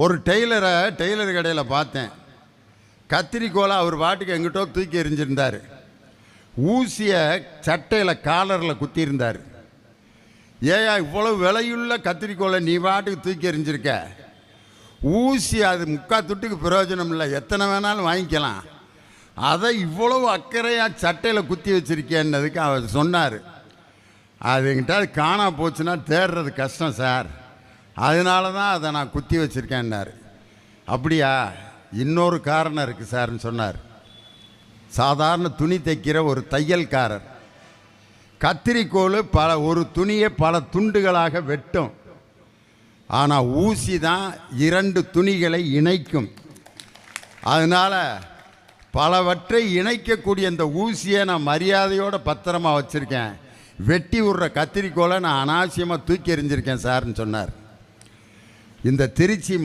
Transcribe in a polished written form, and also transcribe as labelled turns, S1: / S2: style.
S1: ஒரு டெய்லர் கடையில் பார்த்தேன். கத்திரிக்கோலை அவர் பாட்டுக்கு எங்கிட்டோ தூக்கி எறிஞ்சிருந்தார். ஊசியை சட்டையில் காலரில் குத்தியிருந்தார். ஏயா இவ்வளவு விலையுள்ள கத்திரிக்கோலை நீ பாட்டுக்கு தூக்கி எறிஞ்சிருக்க? ஊசி அது முக்கால் துட்டுக்கு பிரயோஜனம் இல்லை, எத்தனை வேணாலும் வாங்கிக்கலாம். அதை இவ்வளவு அக்கறையாக சட்டையில் குத்தி வச்சிருக்கேன்னதுக்கு அவர் சொன்னார், அது என்கிட்ட அது காணா போச்சுன்னா தேடுறது கஷ்டம் சார், அதனால தான் அதை நான் குத்தி வச்சுருக்கேன்னாரு. அப்படியா? இன்னொரு காரணம் இருக்குது சார்ன்னு சொன்னார். சாதாரண துணி தைக்கிற ஒரு தையல்காரர் கத்திரிக்கோள் ஒரு துணியை பல துண்டுகளாக வெட்டும். ஆனால் ஊசி தான் 2 துணிகளை இணைக்கும். அதனால் பலவற்றை இணைக்கக்கூடிய இந்த ஊசியை நான் மரியாதையோடு பத்திரமா வச்சுருக்கேன். வெட்டி விடுற கத்திரிக்கோளை நான் அனாவசியமாக தூக்கி எறிஞ்சிருக்கேன் சார்ன்னு சொன்னார். இந்த திருச்சி